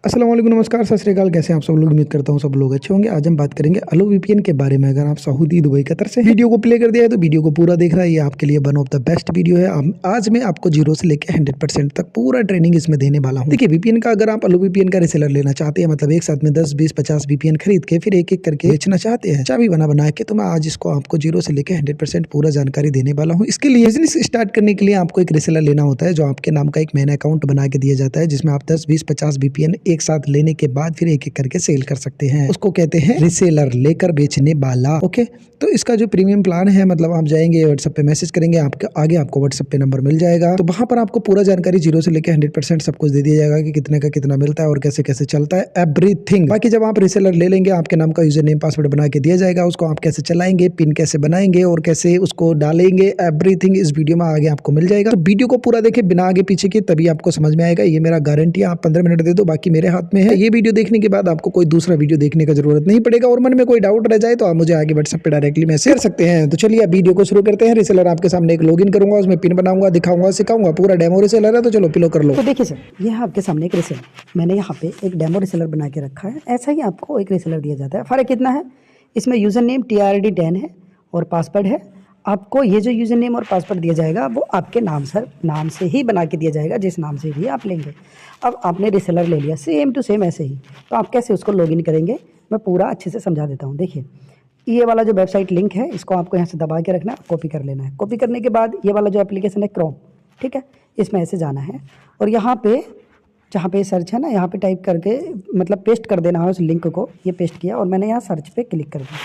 अस्सलाम वालेकुम, नमस्कार, सत श्री अकाल। कैसे हैं आप सब लोग? उम्मीद करता हूँ सब लोग अच्छे होंगे। आज हम बात करेंगे अलो वीपीएन के बारे में। अगर आप सऊदी, दुबई, कतर से वीडियो को प्ले कर दिया है तो वीडियो को पूरा देख रहा है, ये आपके लिए one of the best video है। आज मैं आपको 0 से लेकर 100% तक पूरा ट्रेनिंग इसमें देने वाला हूँ। देखिए, वीपीएन का अगर आप अलो वीपीएन का रिसेलर लेना चाहते हैं, मतलब एक साथ में 10, 20, 50 वीपीएन खरीद के फिर एक एक करके बेचना चाहते हैं चाबी बना के, तो मैं आज इसको आपको 0 से लेकर 100% पूरा जानकारी देने वाला हूँ। इसके लिए बिजनेस स्टार्ट करने के लिए आपको एक रिसेलर लेना होता है, जो आपके नाम का एक मैन अकाउंट बना के दिया जाता है, जिसमें आप 10, 20, 50 वीपीएन एक साथ लेने के बाद फिर एक एक करके सेल कर सकते हैं। उसको कहते हैं रिसेलर, लेकर बेचने वाला। ओके, तो इसका जो प्रीमियम प्लान है, मतलब आप जाएंगे व्हाट्सएप पे मैसेज करेंगे, आपके आगे आपको व्हाट्सएप पे नंबर मिल जाएगा, तो वहां पर आपको पूरा जानकारी 0 से लेकर 100% सब कुछ दे दिया जाएगा कि कितने का कितना मिलता है और कैसे कैसे चलता है, एवरीथिंग। बाकी जब आप रिसेलर ले लेंगे, आपके नाम का यूजर नेम पासवर्ड बना के दिया जाएगा, उसको आप कैसे चलाएंगे, पिन कैसे बनाएंगे और कैसे उसको डालेंगे, एवरीथिंग इस वीडियो में आगे आपको मिल जाएगा। तो वीडियो को पूरा देखें बिना आगे पीछे के, तभी आपको समझ में आएगा। ये मेरा गारंटी है। आप 15 मिनट दे दो, बाकी मेरे हाथ में है। ये वीडियो देखने के बाद आपको कोई दूसरा वीडियो देखने का जरूरत नहीं पड़ेगा, और मन में कोई डाउट रह जाए तो आप मुझे आगे व्हाट्सएप पे डायरेक्टली मैसेज कर सकते हैं। तो चलिए अब वीडियो को शुरू करते हैं। रिसेलर आपके सामने एक लॉगिन करूंगा, उसमें पिन बनाऊंगा, दिखाऊंगा, सिखाऊंगा। पूरा डेमो रिसेलर है, तो चलो पिलो कर लो। तो देखिए सर, ये है आपके सामने एक रिसेलर। मैंने यहाँ पे एक डेमो रिसेलर बना के रखा है। ऐसा ही आपको एक रिसेलर दिया जाता है। फ़र्क कितना है, इसमें यूज़र नेम TRD10 है और पासवर्ड है। आपको ये जो यूज़र नेम और पासवर्ड दिया जाएगा वो आपके नाम से ही बना के दिया जाएगा, जिस नाम से भी आप लेंगे। अब आपने रिसेलर ले लिया, सेम टू सेम ऐसे ही, तो आप कैसे उसको लॉगिन करेंगे मैं पूरा अच्छे से समझा देता हूँ। देखिए, ये वाला जो वेबसाइट लिंक है, इसको आपको यहाँ से दबा के रखना है, कॉपी कर लेना है। कॉपी करने के बाद ये वाला जो एप्लीकेशन है क्रोम, ठीक है, इसमें ऐसे जाना है और यहाँ पे जहाँ पे सर्च है ना, यहाँ पे टाइप करके मतलब पेस्ट कर देना है उस लिंक को। ये पेस्ट किया और मैंने यहाँ सर्च पे क्लिक कर दिया।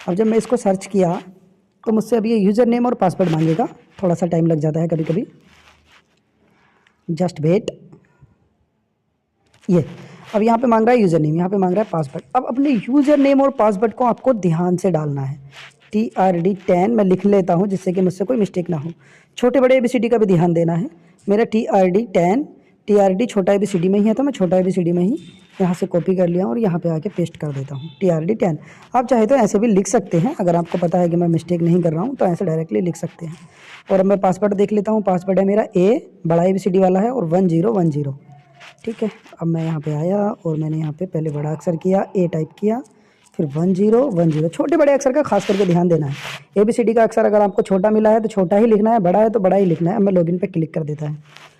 अब जब मैं इसको सर्च किया तो मुझसे अब ये यूज़र नेम और पासवर्ड मांगेगा। थोड़ा सा टाइम लग जाता है कभी कभी, जस्ट वेट। ये अब यहाँ पे मांग रहा है यूज़र नेम, यहाँ पे मांग रहा है पासवर्ड। अब अपने यूज़र नेम और पासवर्ड को आपको ध्यान से डालना है। TRD10 मैं लिख लेता हूँ जिससे कि मुझसे कोई मिस्टेक ना हो। छोटे बड़े ABCD का भी ध्यान देना है। मेरा TRD10, TRD छोटा ABCD में ही है, तो मैं छोटा ABCD में ही यहाँ से कॉपी कर लिया और यहाँ पे आके पेस्ट कर देता हूँ TRD10। आप चाहे तो ऐसे भी लिख सकते हैं, अगर आपको पता है कि मैं मिस्टेक नहीं कर रहा हूँ तो ऐसे डायरेक्टली लिख सकते हैं। और अब मैं पासवर्ड देख लेता हूँ। पासवर्ड है मेरा A, बड़ा ABCD वाला है, और 1010, ठीक है। अब मैं यहाँ पे आया और मैंने यहाँ पे पहले बड़ा अक्षर किया, A टाइप किया, फिर 1010। छोटे बड़े अक्षर का खास करके ध्यान देना है। ABCD का अक्षर अगर आपको छोटा मिला है तो छोटा ही लिखना है, बड़ा है तो बड़ा ही लिखना है। अब मैं लॉगिन पे क्लिक कर देता है।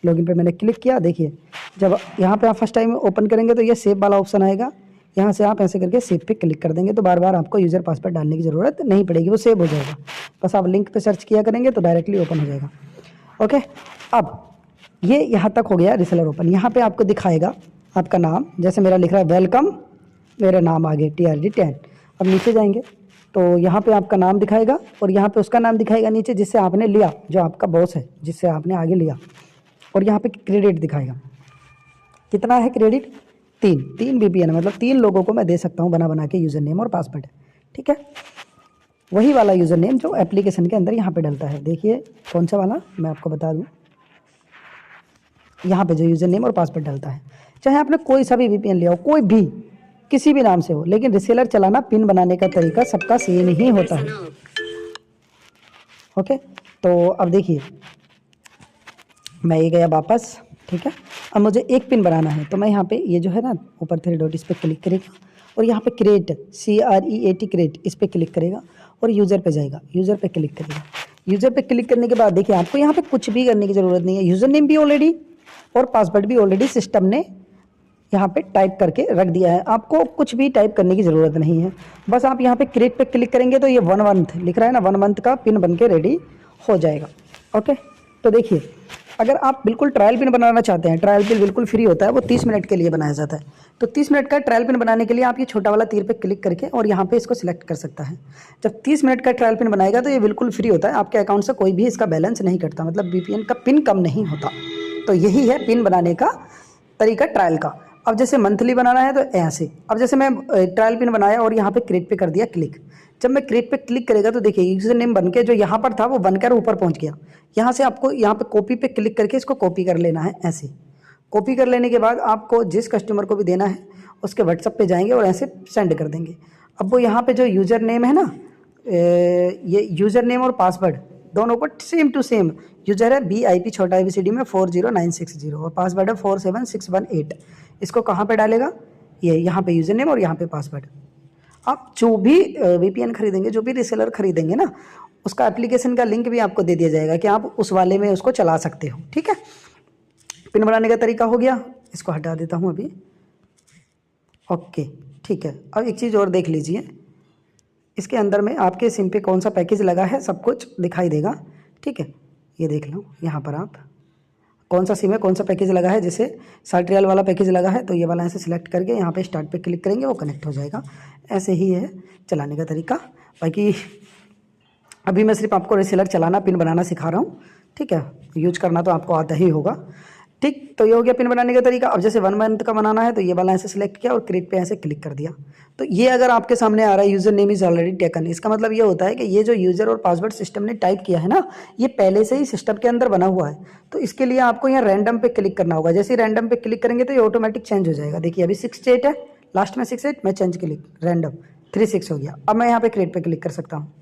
लॉगिन पे मैंने क्लिक किया। देखिए, जब यहाँ पे आप फर्स्ट टाइम ओपन करेंगे तो ये सेव वाला ऑप्शन आएगा। यहाँ से आप ऐसे करके सेव पे क्लिक कर देंगे तो बार बार आपको यूज़र पासवर्ड डालने की ज़रूरत नहीं पड़ेगी, वो सेव हो जाएगा। बस आप लिंक पे सर्च किया करेंगे तो डायरेक्टली ओपन हो जाएगा। ओके, अब ये यहाँ तक हो गया रिसेलर ओपन। यहाँ पे आपको दिखाएगा आपका नाम, जैसे मेरा लिख रहा है वेलकम, मेरा नाम आगे TRD10। अब नीचे जाएंगे तो यहाँ पे आपका नाम दिखाएगा और यहाँ पे उसका नाम दिखाएगा नीचे, जिससे आपने लिया, जो आपका बॉस है जिससे आपने आगे लिया। और यहाँ पे क्रेडिट दिखाएगा, कितना है क्रेडिट, 3 VPN, मतलब 3 लोगों को मैं दे सकता हूँ बना के यूज़र नेम और पासवर्ड, ठीक है। वही वाला यूज़र नेम जो एप्लीकेशन के अंदर यहाँ पे डलता है। देखिए कौन सा वाला, मैं आपको बता दूँ। यहाँ पे जो यूज़र नेम और पासवर्ड डलता है, चाहे आपने कोई सा भी VPN लिया हो, कोई भी किसी भी नाम से हो, लेकिन रिसेलर चलाना, पिन बनाने का तरीका सबका सेम ही होता है। ओके, तो अब देखिए, मैं ये गया वापस, ठीक है। अब मुझे एक पिन बनाना है तो मैं यहाँ पे ये जो है ना ऊपर 3 डॉट, इस पर क्लिक करेगा और यहाँ पे क्रिएट, CREAT क्रिएट, इस पर क्लिक करेगा और यूज़र पे जाएगा, यूज़र पे क्लिक करेगा। यूज़र पे क्लिक करने के बाद देखिए, आपको यहाँ पे कुछ भी करने की ज़रूरत नहीं है। यूज़र नेम भी ऑलरेडी और पासवर्ड भी ऑलरेडी सिस्टम ने यहाँ पे टाइप करके रख दिया है, आपको कुछ भी टाइप करने की ज़रूरत नहीं है। बस आप यहाँ पे क्रिएट पे क्लिक करेंगे तो ये 1 मंथ लिख रहा है ना, 1 मंथ का पिन बन के रेडी हो जाएगा। ओके, तो देखिए, अगर आप बिल्कुल ट्रायल पिन बनाना चाहते हैं, ट्रायल पिन बिल्कुल फ्री होता है, वो 30 मिनट के लिए बनाया जाता है। तो 30 मिनट का ट्रायल पिन बनाने के लिए आप ये छोटा वाला तीर पे क्लिक करके और यहाँ पे इसको सिलेक्ट कर सकता है। जब 30 मिनट का ट्रायल पिन बनाएगा तो ये बिल्कुल फ्री होता है, आपके अकाउंट से कोई भी इसका बैलेंस नहीं कटता, मतलब VPN का पिन कम नहीं होता। तो यही है पिन बनाने का तरीका ट्रायल का। अब जैसे मंथली बनाना है तो ऐसे, अब जैसे मैं ट्रायल पिन बनाया और यहाँ पे क्रिएट पे कर दिया क्लिक। जब मैं क्रिएट पे क्लिक करेगा तो देखिए, यूजर नेम बनके जो यहाँ पर था वो बनकर ऊपर पहुँच गया। यहाँ से आपको यहाँ पे कॉपी पे क्लिक करके इसको कॉपी कर लेना है। ऐसे कॉपी कर लेने के बाद आपको जिस कस्टमर को भी देना है उसके व्हाट्सएप पे जाएंगे और ऐसे सेंड कर देंगे। अब वो यहाँ पे जो यूज़र नेम है ना, ये यूज़र नेम और पासवर्ड दोनों को सेम टू सेम, यूजर है BIP छोटा ABCD में 40960 और पासवर्ड है 47618। इसको कहाँ पे डालेगा, ये यहाँ पे यूज़र नेम और यहाँ पे पासवर्ड। आप जो भी वीपीएन खरीदेंगे, जो भी रीसेलर खरीदेंगे ना, उसका एप्लीकेशन का लिंक भी आपको दे दिया जाएगा कि आप उस वाले में उसको चला सकते हो। ठीक है, पिन बनाने का तरीका हो गया, इसको हटा देता हूँ अभी। ओके, ठीक है। अब एक चीज़ और देख लीजिए, इसके अंदर में आपके सिम पे कौन सा पैकेज लगा है सब कुछ दिखाई देगा। ठीक है, ये देख लो यहाँ पर आप कौन सा सिम है, कौन सा पैकेज लगा है। जैसे 60 रियाल वाला पैकेज लगा है तो ये वाला ऐसे सिलेक्ट करके यहाँ पे स्टार्ट पे क्लिक करेंगे, वो कनेक्ट हो जाएगा। ऐसे ही है चलाने का तरीका। बाकी अभी मैं सिर्फ आपको रीसेलर चलाना, पिन बनाना सिखा रहा हूँ। ठीक है, यूज करना तो आपको आता ही होगा। ठीक, तो ये हो गया पिन बनाने का तरीका। अब जैसे 1 मंथ का बनाना है तो ये वाला ऐसे सिलेक्ट किया और क्रिएट पे ऐसे क्लिक कर दिया। तो ये अगर आपके सामने आ रहा है user name is already taken, इसका मतलब ये होता है कि ये जो यूज़र और पासवर्ड सिस्टम ने टाइप किया है ना, ये पहले से ही सिस्टम के अंदर बना हुआ है। तो इसके लिए आपको यहाँ रैंडम पे क्लिक करना होगा। जैसे रैंडम पे क्लिक करेंगे तो ये ऑटोमेटिक चेंज हो जाएगा। देखिए अभी 68 है, लास्ट में 68, मैं चेंज क्लिक रैंडम 36 हो गया। अब मैं यहाँ पे क्रिएट पे क्लिक कर सकता हूँ।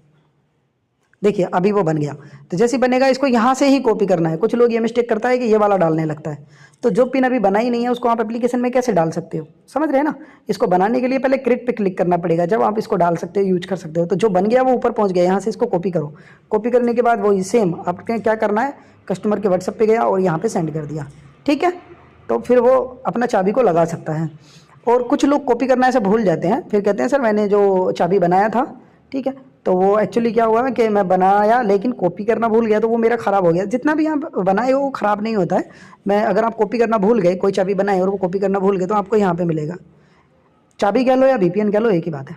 देखिए अभी वो बन गया। तो जैसे बनेगा इसको यहाँ से ही कॉपी करना है। कुछ लोग ये मिस्टेक करता है कि ये वाला डालने लगता है, तो जो पिन अभी बना ही नहीं है उसको आप एप्लीकेशन में कैसे डाल सकते हो, समझ रहे हैं ना। इसको बनाने के लिए पहले क्रिएट पे क्लिक करना पड़ेगा, जब आप इसको डाल सकते हो, यूज कर सकते हो। तो जो बन गया वो ऊपर पहुँच गया, यहाँ से इसको कॉपी करो। कॉपी करने के बाद वो सेम आपने क्या करना है, कस्टमर के व्हाट्सएप पे गया और यहाँ पे सेंड कर दिया। ठीक है, तो फिर वो अपना चाबी को लगा सकता है। और कुछ लोग कॉपी करना ऐसे भूल जाते हैं, फिर कहते हैं सर मैंने जो चाबी बनाया था, ठीक है, तो वो एक्चुअली क्या हुआ है कि मैं बनाया लेकिन कॉपी करना भूल गया, तो वो मेरा ख़राब हो गया। जितना भी आप बनाए हो वो ख़राब नहीं होता है। मैं अगर आप कॉपी करना भूल गए, कोई चाबी बनाए और वो कॉपी करना भूल गए, तो आपको यहाँ पे मिलेगा। चाबी कह लो या वीपीएन कह लो, एक ही बात है,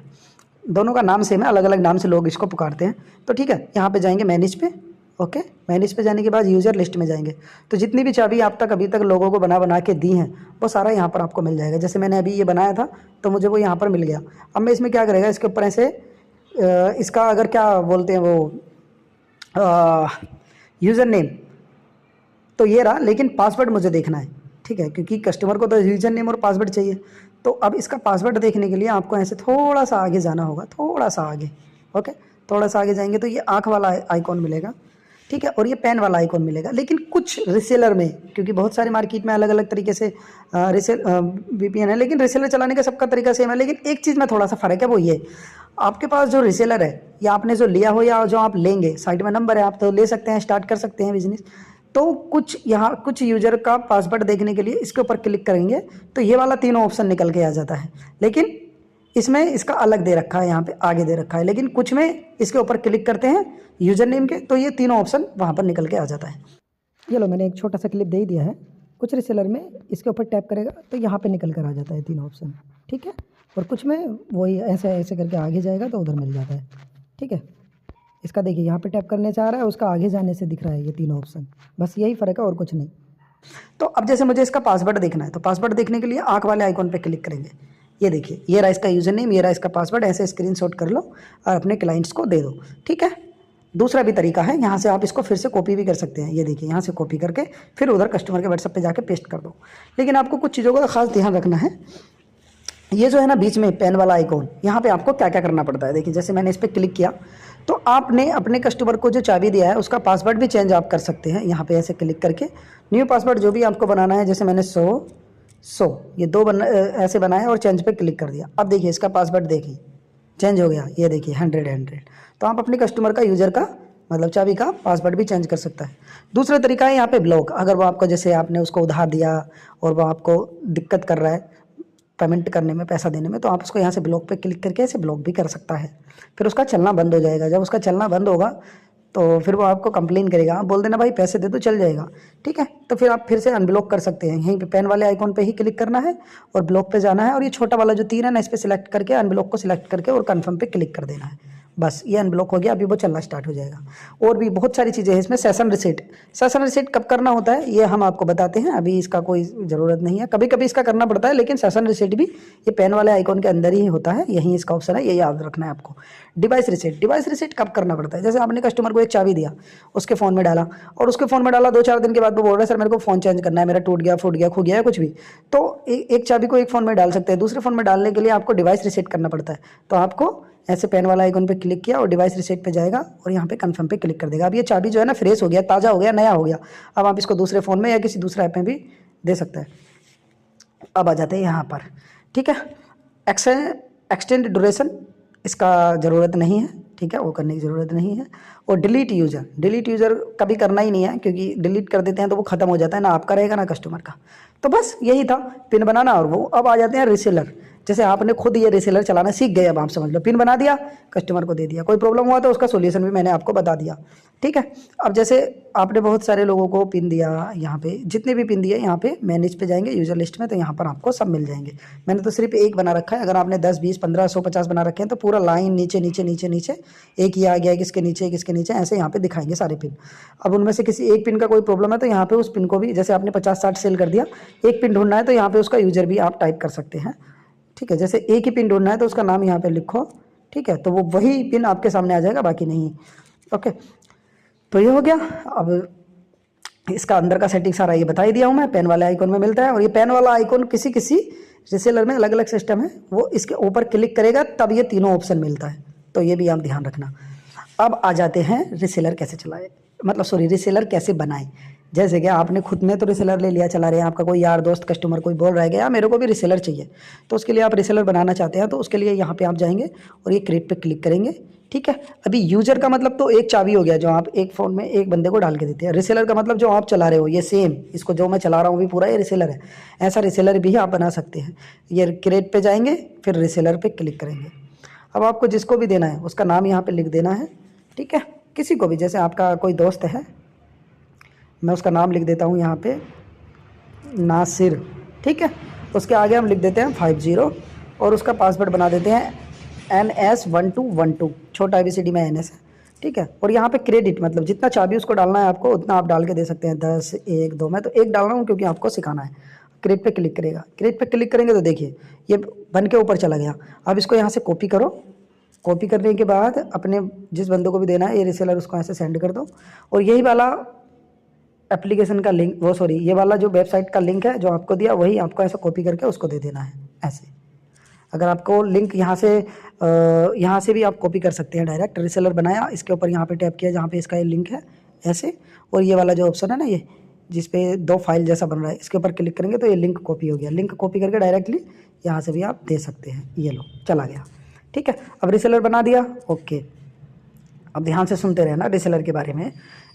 दोनों का नाम सेम है, अलग अलग नाम से लोग इसको पुकारते हैं। तो ठीक है, यहाँ पे जाएंगे मैनेज पे। ओके, मैनेज पे जाने के बाद यूज़र लिस्ट में जाएंगे, तो जितनी भी चाबी आप तक अभी तक लोगों को बना के दी हैं वो सारा यहाँ पर आपको मिल जाएगा। जैसे मैंने अभी ये बनाया था तो मुझे वो यहाँ पर मिल गया। अब मैं इसमें क्या करेगा, इसके ऊपर ऐसे इसका अगर क्या बोलते हैं वो यूज़र नेम, तो ये रहा, लेकिन पासवर्ड मुझे देखना है। ठीक है, क्योंकि कस्टमर को तो यूज़र नेम और पासवर्ड चाहिए। तो अब इसका पासवर्ड देखने के लिए आपको ऐसे थोड़ा सा आगे जाना होगा, थोड़ा सा आगे। ओके, थोड़ा सा आगे जाएंगे तो ये आँख वाला आइकॉन मिलेगा। ठीक है, और ये पेन वाला आइकॉन मिलेगा। लेकिन कुछ रिसेलर में, क्योंकि बहुत सारे मार्केट में अलग अलग तरीके से वीपीएन है, लेकिन रिसेलर चलाने का सबका तरीका सेम है। लेकिन एक चीज़ में थोड़ा सा फ़र्क है, वो ये, आपके पास जो रिसेलर है या आपने जो लिया हो या जो आप लेंगे, साइड में नंबर है, आप तो ले सकते हैं, स्टार्ट कर सकते हैं बिजनेस। तो कुछ यहाँ कुछ यूज़र का पासवर्ड देखने के लिए इसके ऊपर क्लिक करेंगे तो ये वाला तीनों ऑप्शन निकल के आ जाता है। लेकिन इसमें इसका अलग दे रखा है, यहाँ पे आगे दे रखा है। लेकिन कुछ में इसके ऊपर क्लिक करते हैं यूज़र नेम के, तो ये तीनों ऑप्शन वहाँ पर निकल के आ जाता है। ये लो, मैंने एक छोटा सा क्लिप दे ही दिया है। कुछ रिसेलर में इसके ऊपर टैप करेगा तो यहाँ पे निकल कर आ जाता है तीनों ऑप्शन। ठीक है, और कुछ में वही ऐसे ऐसे करके आगे जाएगा तो उधर मिल जाता है। ठीक है, इसका देखिए यहाँ पे टैप करने से आ रहा है, उसका आगे जाने से दिख रहा है ये तीनों ऑप्शन। बस यही फ़र्क है और कुछ नहीं। तो अब जैसे मुझे इसका पासवर्ड देखना है, तो पासवर्ड देखने के लिए आँख वाले आइकॉन पे क्लिक करेंगे। ये देखिए, ये रहा इसका यूज़र नेम, ये रहा इसका पासवर्ड। ऐसे स्क्रीनशॉट कर लो और अपने क्लाइंट्स को दे दो। ठीक है, दूसरा भी तरीका है, यहाँ से आप इसको फिर से कॉपी भी कर सकते हैं। ये देखिए, यहाँ से कॉपी करके फिर उधर कस्टमर के व्हाट्सएप पे जाके पेस्ट कर दो। लेकिन आपको कुछ चीज़ों का खास ध्यान रखना है। ये जो है ना बीच में पेन वाला आइकॉन, यहाँ पे आपको क्या क्या करना पड़ता है। देखिए, जैसे मैंने इस पर क्लिक किया तो आपने अपने कस्टमर को जो चाबी दिया है उसका पासवर्ड भी चेंज आप कर सकते हैं। यहाँ पे ऐसे क्लिक करके न्यू पासवर्ड जो भी आपको बनाना है, जैसे मैंने 100 ये 2 ऐसे बनाया और चेंज पे क्लिक कर दिया। अब देखिए इसका पासवर्ड देखिए चेंज हो गया। ये देखिए 100। तो आप अपने कस्टमर का, यूज़र का, मतलब चाबी का पासवर्ड भी चेंज कर सकता है। दूसरा तरीका है यहाँ पे ब्लॉक। अगर वो आपको, जैसे आपने उसको उधार दिया और वो आपको दिक्कत कर रहा है पेमेंट करने में, पैसा देने में, तो आप उसको यहाँ से ब्लॉक पे क्लिक करके ऐसे ब्लॉक भी कर सकता है। फिर उसका चलना बंद हो जाएगा। जब उसका चलना बंद होगा तो फिर वो आपको कंप्लेन करेगा, आप बोल देना भाई पैसे दे दो, चल जाएगा। ठीक है, तो फिर आप फिर से अनब्लॉक कर सकते हैं। यहीं पे पेन वाले आइकॉन पे ही क्लिक करना है और ब्लॉक पे जाना है, और ये छोटा वाला जो 3 है ना, इस पर सिलेक्ट करके अनब्लॉक को सिलेक्ट करके और कन्फर्म पे क्लिक कर देना है। बस ये अनब्लॉक हो गया, अभी वो चलना स्टार्ट हो जाएगा। और भी बहुत सारी चीज़ें हैं इसमें। सेशन रिसेट कब करना होता है ये हम आपको बताते हैं, अभी इसका कोई ज़रूरत नहीं है। कभी कभी इसका करना पड़ता है, लेकिन सेशन रिसेट भी ये पेन वाले आइकॉन के अंदर ही होता है, यहीं इसका ऑप्शन है, ये याद रखना है आपको। डिवाइस रिसेट कब करना पड़ता है, जैसे आपने कस्टमर को एक चाबी दिया, उसके फ़ोन में डाला, और उसके फ़ोन में डाला 2-4 दिन के बाद वो बोल रहा है सर मेरे को फ़ोन चेंज करना है, मेरा टूट गया, फूट गया, खो गया है कुछ भी, तो एक चाबी को एक फ़ोन में डाल सकते हैं। दूसरे फ़ोन में डालने के लिए आपको डिवाइस रिसेट करना पड़ता है। तो आपको ऐसे पेन वाला आइकन पे क्लिक किया और डिवाइस रिसेट पे जाएगा और यहाँ पे कंफर्म पे क्लिक कर देगा। अब ये चाबी जो है ना फ्रेश हो गया, ताज़ा हो गया, नया हो गया। अब आप इसको दूसरे फ़ोन में या किसी दूसरे ऐप में भी दे सकते हैं। अब आ जाते हैं यहाँ पर, ठीक है। एक्सटेंड ड्यूरेशन इसका ज़रूरत नहीं है, ठीक है, वो करने की ज़रूरत नहीं है। और डिलीट यूज़र कभी करना ही नहीं है, क्योंकि डिलीट कर देते हैं तो वो ख़त्म हो जाता है, ना आपका रहेगा ना कस्टमर का। तो बस यही था पिन बनाना। और वो अब आ जाते हैं रिसेलर। जैसे आपने खुद ये रिसेलर चलाना सीख गए, अब आप समझ लो, पिन बना दिया, कस्टमर को दे दिया, कोई प्रॉब्लम हुआ तो उसका सोल्यूशन भी मैंने आपको बता दिया, ठीक है। अब जैसे आपने बहुत सारे लोगों को पिन दिया, यहाँ पे जितने भी पिन दिए, यहाँ पे मैनेज पे जाएंगे यूज़र लिस्ट में, तो यहाँ पर आपको सब मिल जाएंगे। मैंने तो सिर्फ एक बना रखा है, अगर आपने 10 20 15 100 50 बना रखे हैं तो पूरा लाइन नीचे नीचे नीचे नीचे एक ही आ गया, किसके नीचे किसके नीचे, ऐसे यहाँ पे दिखाएंगे सारे पिन। अब उनमें से किसी एक पिन का कोई प्रॉब्लम है तो यहाँ पे उस पिन को भी, जैसे आपने 50 60 सेल कर दिया, एक पिन ढूंढना है तो यहाँ पे उसका यूज़र भी आप टाइप कर सकते हैं, ठीक है। जैसे एक ही पिन ढूंढना है तो उसका नाम यहाँ पे लिखो, ठीक है, तो वो वही पिन आपके सामने आ जाएगा, बाकी नहीं। ओके, तो ये हो गया। अब इसका अंदर का सेटिंग सारा ये बता ही दिया हूँ मैं, पेन वाले आइकॉन में मिलता है। और ये पेन वाला आइकॉन किसी किसी रिसेलर में अलग अलग सिस्टम है, वो इसके ऊपर क्लिक करेगा तब ये तीनों ऑप्शन मिलता है, तो ये भी आप ध्यान रखना। अब आ जाते हैं रिसेलर कैसे चलाए, मतलब सॉरी, रिसेलर कैसे बनाए। जैसे कि आपने खुद में तो रिसेलर ले लिया, चला रहे हैं, आपका कोई यार दोस्त कस्टमर कोई बोल रहा है कि यार मेरे को भी रिसेलर चाहिए, तो उसके लिए आप रिसेलर बनाना चाहते हैं, तो उसके लिए यहाँ पे आप जाएंगे और ये क्रिएट पे क्लिक करेंगे, ठीक है। अभी यूजर का मतलब तो एक चाबी हो गया, जो आप एक फ़ोन में एक बंदे को डाल के देते हैं। रिसेलर का मतलब जो आप चला रहे हो, ये सेम, इसको जो मैं चला रहा हूँ भी पूरा ये रिसेलर है, ऐसा रिसेलर भी आप बना सकते हैं। ये क्रिएट पे जाएंगे, फिर रिसेलर पे क्लिक करेंगे। अब आपको जिसको भी देना है उसका नाम यहाँ पे लिख देना है, ठीक है, किसी को भी, जैसे आपका कोई दोस्त है, मैं उसका नाम लिख देता हूँ यहाँ पे नासिर, ठीक है। उसके आगे हम लिख देते हैं 50 और उसका पासवर्ड बना देते हैं NS1212, छोटा ABCD में NS है, ठीक है। और यहाँ पे क्रेडिट मतलब जितना चाबी उसको डालना है आपको उतना आप डाल के दे सकते हैं, 10 1 2, मैं तो 1 डाल रहा हूँ क्योंकि आपको सिखाना है। क्रिएट पे क्लिक करेगा, क्रिएट पे क्लिक करेंगे तो देखिए ये बन के ऊपर चला गया। अब इसको यहाँ से कॉपी करो, कॉपी करने के बाद अपने जिस बंदे को भी देना है ये रिसेलर, उसको ऐसे सेंड कर दो। और यही वाला एप्लीकेशन का लिंक, वो सॉरी, ये वाला जो वेबसाइट का लिंक है जो आपको दिया, वही आपको ऐसा कॉपी करके उसको दे देना है ऐसे। अगर आपको लिंक यहाँ से भी आप कॉपी कर सकते हैं डायरेक्ट। रिसेलर बनाया, इसके ऊपर यहाँ पे टैप किया जहाँ पे इसका ये लिंक है ऐसे, और ये वाला जो ऑप्शन है ना, ये जिस पे 2 फाइल जैसा बन रहा है, इसके ऊपर क्लिक करेंगे तो ये लिंक कॉपी हो गया। लिंक कॉपी करके डायरेक्टली यहाँ से भी आप दे सकते हैं। ये लो, चला गया, ठीक है। अब रिसेलर बना दिया, ओके। अब ध्यान से सुनते रहना रिसेलर के बारे में।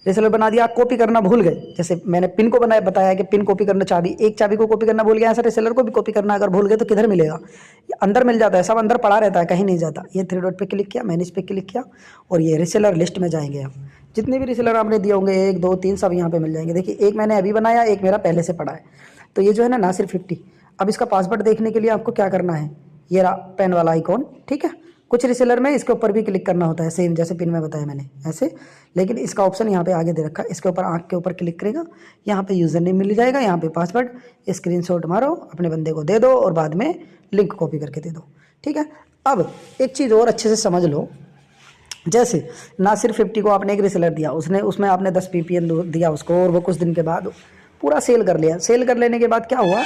रिसेलर बना दिया, कॉपी करना भूल गए, जैसे मैंने पिन को बताया कि पिन कॉपी करना, चाबी, एक चाबी को कॉपी करना भूल गया, ऐसा रिसेलर को भी कॉपी करना अगर भूल गए तो किधर मिलेगा, अंदर मिल जाता है, सब अंदर पड़ा रहता है, कहीं नहीं जाता। ये 3 डॉट पे क्लिक किया, मैनेज पे क्लिक किया और ये रिसेलर लिस्ट में जाएंगे। हम जितने भी रिसेलर आपने दिए होंगे 1 2 3 सब यहाँ पे मिल जाएंगे। देखिए एक मैंने अभी बनाया, एक मेरा पहले से पड़ा है, तो ये जो है ना नासिर 50। अब इसका पासवर्ड देखने के लिए आपको क्या करना है, ये रहा पेन वाला आइकॉन, ठीक है। कुछ रिसेलर में इसके ऊपर भी क्लिक करना होता है, सेम जैसे पिन में बताया मैंने ऐसे, लेकिन इसका ऑप्शन यहाँ पे आगे दे रखा है। इसके ऊपर आँख के ऊपर क्लिक करेगा, यहाँ पे यूज़र नेम मिल जाएगा, यहाँ पे पासवर्ड, स्क्रीनशॉट मारो, अपने बंदे को दे दो और बाद में लिंक कॉपी करके दे दो, ठीक है। अब एक चीज़ और अच्छे से समझ लो, जैसे नासिर 50 को आपने एक रिसेलर दिया, उसमें आपने 10 PPN दिया उसको, और वो कुछ दिन के बाद पूरा सेल कर लिया। सेल कर लेने के बाद क्या हुआ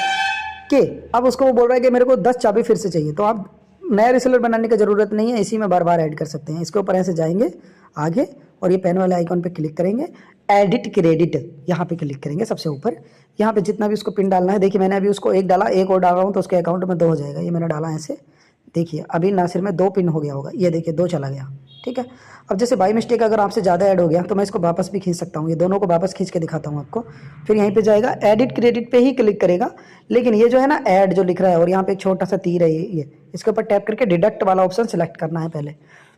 कि अब उसको वो बोल रहा है कि मेरे को 10 चाबी फिर से चाहिए, तो आप नया रिसेलर बनाने की ज़रूरत नहीं है, इसी में बार बार ऐड कर सकते हैं। इसके ऊपर ऐसे जाएंगे आगे और ये पेन वाले आइकॉन पे क्लिक करेंगे, एडिट क्रेडिट यहाँ पे क्लिक करेंगे सबसे ऊपर। यहाँ पे जितना भी उसको पिन डालना है, देखिए मैंने अभी उसको 1 डाला, एक और डाल रहा हूँ तो उसके अकाउंट में 2 हो जाएगा। ये मैंने डाला ऐसे, देखिए अभी नासिर में 2 पिन हो गया होगा, ये देखिए 2 चला गया, ठीक है। अब जैसे बाई मिस्टेक अगर आपसे ज़्यादा ऐड हो गया तो मैं इसको वापस भी खींच सकता हूँ, ये दोनों को वापस खींच के दिखाता हूँ आपको। फिर यहीं पे जाएगा, एडिट क्रेडिट पे ही क्लिक करेगा, लेकिन ये जो है ना ऐड जो लिख रहा है और यहाँ पे एक छोटा सा तीर है, ये इसके ऊपर टैप करके डिडक्ट वाला ऑप्शन सेलेक्ट करना है पहले।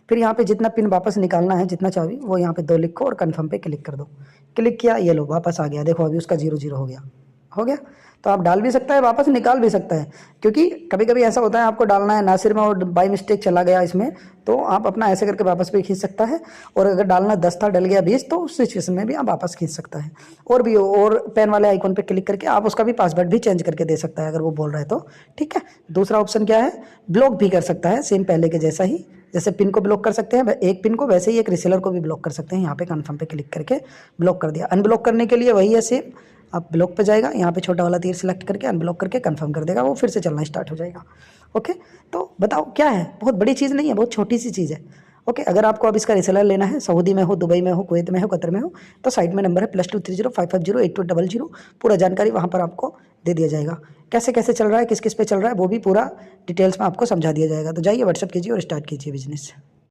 फिर यहाँ पे जितना पिन वापस निकालना है, जितना चाबी, वो यहाँ पे 2 लिखो और कन्फर्म पे क्लिक कर दो। क्लिक किया, ये लो वापस आ गया, देखो अभी उसका 0 0 हो गया। तो आप डाल भी सकता है, वापस निकाल भी सकता है, क्योंकि कभी कभी ऐसा होता है आपको डालना है नासिर में और बाई मिस्टेक चला गया इसमें, तो आप अपना ऐसे करके वापस भी खींच सकता है। और अगर डालना 10 था, डल गया 20, तो उस सिचुएशन में भी आप वापस खींच सकता है। और पेन वाले आइकॉन पे क्लिक करके आप उसका भी पासवर्ड भी चेंज करके दे सकता है अगर वो बोल रहा है तो, ठीक है। दूसरा ऑप्शन क्या है, ब्लॉक भी कर सकता है, सेम पहले के जैसा ही, जैसे पिन को ब्लॉक कर सकते हैं एक पिन को, वैसे ही एक रिसेलर को भी ब्लॉक कर सकते हैं। यहाँ पे कन्फर्म पे क्लिक करके ब्लॉक कर दिया। अनब्लॉक करने के लिए वही है सेम, आप ब्लॉक पे जाएगा, यहाँ पे छोटा वाला तीर सेलेक्ट करके अनब्लॉक करके कंफर्म कर देगा, वो फिर से चलना स्टार्ट हो जाएगा। ओके, तो बताओ क्या है, बहुत बड़ी चीज़ नहीं है, बहुत छोटी सी चीज़ है। ओके, अगर आपको अब इसका रिसेलर लेना है, सऊदी में हो, दुबई में हो, कुवैत में हो, कतर में हो, तो साइट में नंबर है +230 550 8200, पूरा जानकारी वहाँ पर आपको दे दिया जाएगा। कैसे कैसे चल रहा है, किस किस पे चल रहा है, वो भी पूरा डिटेल्स में आपको समझा दिया जाएगा। तो जाइए व्हाट्सअप कीजिए और स्टार्ट कीजिए बिजनेस।